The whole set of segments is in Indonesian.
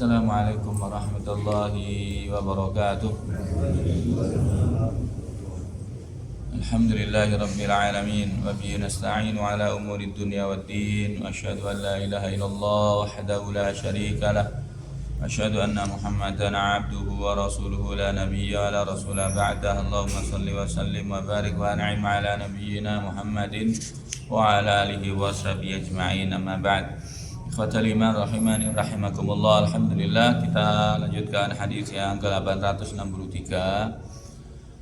Assalamualaikum warahmatullahi wabarakatuh. Alhamdulillahi rabbil alamin wa bihi nasta'inu ala umuri dunya waddin wa asyhadu an la ilaha illallah wahdahu la syarika lah wa asyhadu anna Muhammadan 'abduhu wa rasuluhu la nabiyya la rasula ba'dah. Allahumma shalli wa sallim wa barik wa an'im ala nabiyyina Muhammadin wa ala alihi wa sahbihi ajma'in, amma ba'd. Ikhwatal iman rahimani rahimakumullah. Alhamdulillah, kita lanjutkan hadis yang ke-863.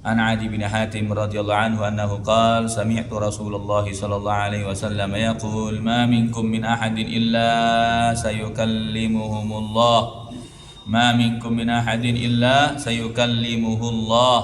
An Adi bin Hatim radhiyallahu anhu annahu qala sami'tu Rasulullah sallallahu alaihi wasallam yaqul ma minkum min ahadin illa sayukallimuhumullah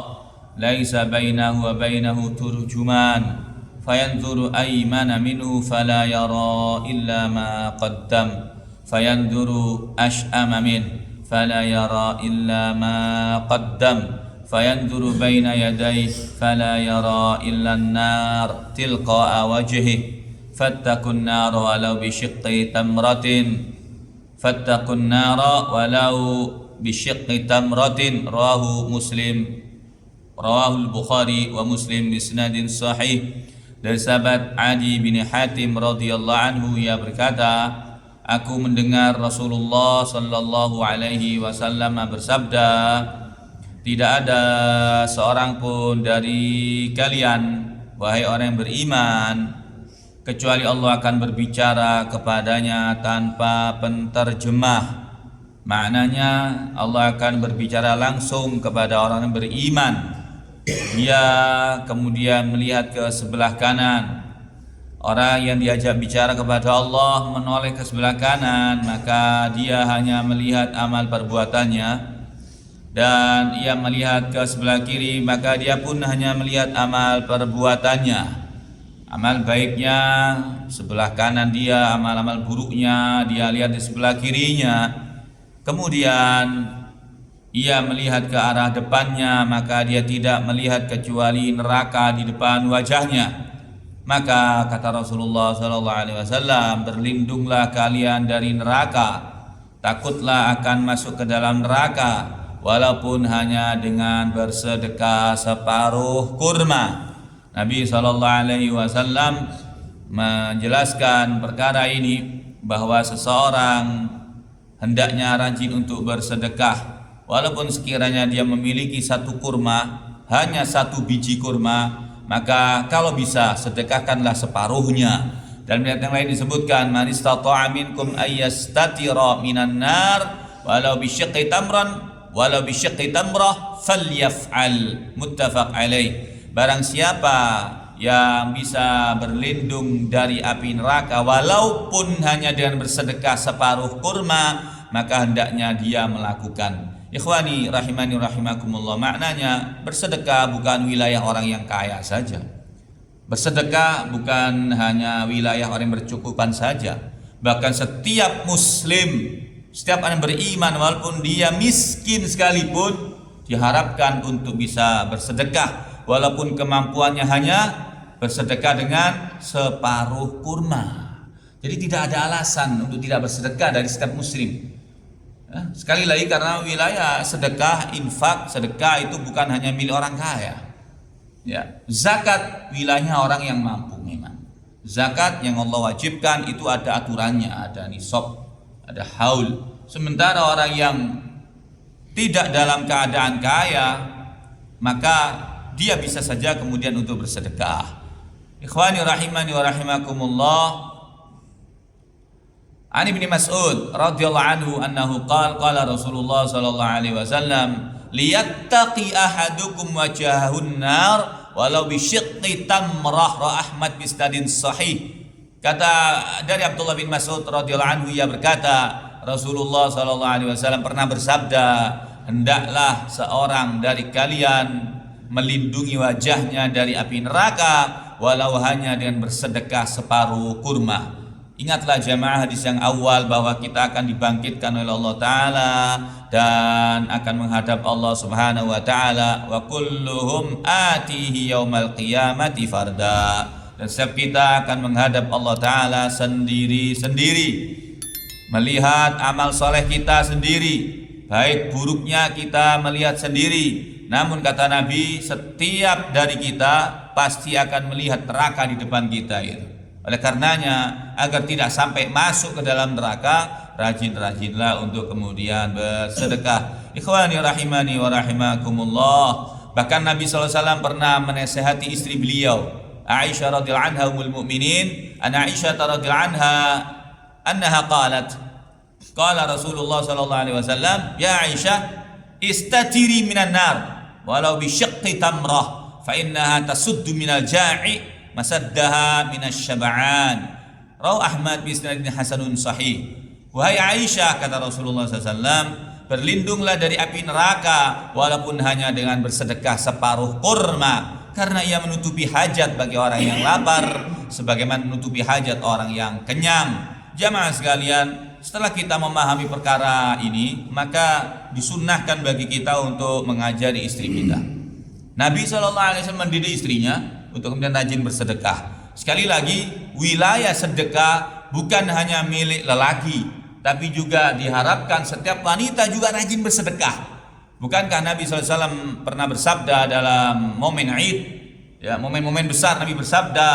laisa bainahu wa bainahu turjuman fayanzuru aymana minhu fala yara illa ma qaddam fayanzuru ash'ama min fala yara illa ma qaddam fayanzuru baina yadayhi fala yara illa an-nar tilqa'a wajhihi fattakun nara walau bishiqqi tamratin rawahu Bukhari wa Muslim bisnadin sahih. Dari sahabat Adi bin Hatim radhiyallahu anhu, ia berkata, aku mendengar Rasulullah sallallahu alaihi wasallam bersabda, tidak ada seorang pun dari kalian, wahai orang yang beriman, kecuali Allah akan berbicara kepadanya tanpa penterjemah. Maknanya Allah akan berbicara langsung kepada orang yang beriman. Dia kemudian melihat ke sebelah kanan. Orang yang diajak bicara kepada Allah menoleh ke sebelah kanan, maka dia hanya melihat amal perbuatannya. Dan ia melihat ke sebelah kiri, maka dia pun hanya melihat amal perbuatannya. Amal baiknya sebelah kanan dia, amal-amal buruknya dia lihat di sebelah kirinya. Kemudian ia melihat ke arah depannya, maka dia tidak melihat kecuali neraka di depan wajahnya. Maka kata Rasulullah SAW, berlindunglah kalian dari neraka, takutlah akan masuk ke dalam neraka, walaupun hanya dengan bersedekah separuh kurma. Nabi SAW menjelaskan perkara ini, bahwa seseorang hendaknya rajin untuk bersedekah. Walaupun sekiranya dia memiliki satu kurma, hanya satu biji kurma, maka kalau bisa sedekahkanlah separuhnya. Dan ayat yang lain disebutkan, man istata'a minkum ayyastatira minan nar walau bisyiqqi tamrah falyaf'al, muttafaq alaih. Barang siapa yang bisa berlindung dari api neraka walaupun hanya dengan bersedekah separuh kurma, maka hendaknya dia melakukan. Ikhwani rahimani rahimakumullah, maknanya bersedekah bukan wilayah orang yang kaya saja. Bersedekah bukan hanya wilayah orang yang bercukupan saja. Bahkan setiap muslim, setiap orang beriman walaupun dia miskin sekalipun, diharapkan untuk bisa bersedekah walaupun kemampuannya hanya bersedekah dengan separuh kurma. Jadi tidak ada alasan untuk tidak bersedekah dari setiap muslim. Sekali lagi, karena wilayah sedekah, infak, sedekah itu bukan hanya milik orang kaya. Ya, zakat wilayahnya orang yang mampu memang. Zakat yang Allah wajibkan itu ada aturannya, ada nisab, ada haul. Sementara orang yang tidak dalam keadaan kaya, maka dia bisa saja kemudian untuk bersedekah. Ikhwani rahimani wa rahimakumullah. Ani bin Mas'ud radhiyallahu anhu annahu qala Rasulullah sallallahu alaihi wasallam liyattaqi ahadukum wajhahun nar walau bi syiqqi tamrah, ra Ahmad bisnadin sahih. Kata dari Abdullah bin Mas'ud radhiyallahu anhu, ia berkata, Rasulullah sallallahu alaihi wasallam pernah bersabda, hendaklah seorang dari kalian melindungi wajahnya dari api neraka walau hanya dengan bersedekah separuh kurma. Ingatlah jamaah hadis yang awal bahwa kita akan dibangkitkan oleh Allah Ta'ala dan akan menghadap Allah Subhanahu wa Ta'ala. Wa kulluhum atihi yaumal qiyamati farda. Dan setiap kita akan menghadap Allah Ta'ala sendiri-sendiri. melihat amal soleh kita sendiri, baik buruknya kita melihat sendiri. Namun kata Nabi, setiap dari kita pasti akan melihat neraka di depan kita itu. Oleh karenanya, agar tidak sampai masuk ke dalam neraka, rajin-rajinlah untuk kemudian bersedekah. Ikhwani rahimani wa rahimakumullah. Bahkan Nabi SAW pernah menasihati istri beliau, Aisyah radhiyallahu anha ummul mukminin. An Aisyah radhiyallahu anha annaha qalat, qala Rasulullah sallallahu alaihi wasallam, ya Aisyah, istatiri minan nar walau bi syaqqi tamrah fa innaha tasuddu minal ja'i masaddaha minasyab'an. Rawi Ahmad bi isnadin hasanun sahih. Wahai Aisyah, kata Rasulullah SAW, berlindunglah dari api neraka walaupun hanya dengan bersedekah separuh kurma, karena ia menutupi hajat bagi orang yang lapar sebagaimana menutupi hajat orang yang kenyang. Jamaah sekalian, setelah kita memahami perkara ini, maka disunnahkan bagi kita untuk mengajari istri kita. Nabi SAW mendidik istrinya untuk kemudian rajin bersedekah. Sekali lagi, wilayah sedekah bukan hanya milik lelaki, tapi juga diharapkan setiap wanita juga rajin bersedekah. Bukankah Nabi SAW pernah bersabda dalam momen Id, ya, momen-momen besar, Nabi bersabda,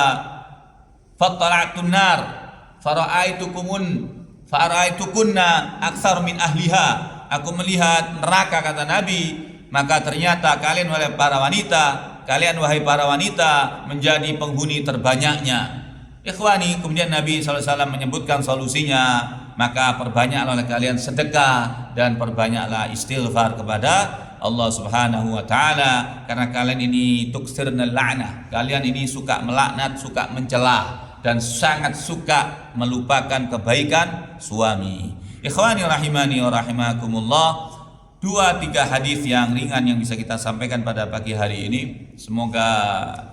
"Fattala'tun nar fara'aitukunna aktsar min ahliha." Aku melihat neraka, kata Nabi, maka ternyata kalian wahai para wanita menjadi penghuni terbanyaknya. Ikhwani, kemudian Nabi SAW menyebutkan solusinya, maka perbanyaklah oleh kalian sedekah dan perbanyaklah istighfar kepada Allah Subhanahu wa taala, karena kalian ini tuksirnal la'nah, kalian ini suka melaknat, suka mencela, dan sangat suka melupakan kebaikan suami. Ikhwani rahimani wa rahimakumullah, 2-3 hadis yang ringan yang bisa kita sampaikan pada pagi hari ini, semoga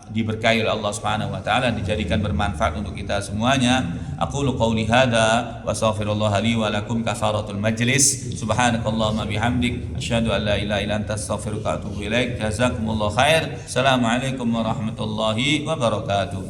diberkahi oleh Allah Subhanahu wa taala, dijadikan bermanfaat untuk kita semuanya. Aqulu qouli hadza wa astaghfirullah li wa lakum kafaratul majlis. Subhanakallahumma bihamdik asyhadu an la ilaha illa anta astaghfiruka wa atubu ilaik. Jazakumullahu khair. Assalamualaikum warahmatullahi wabarakatuh.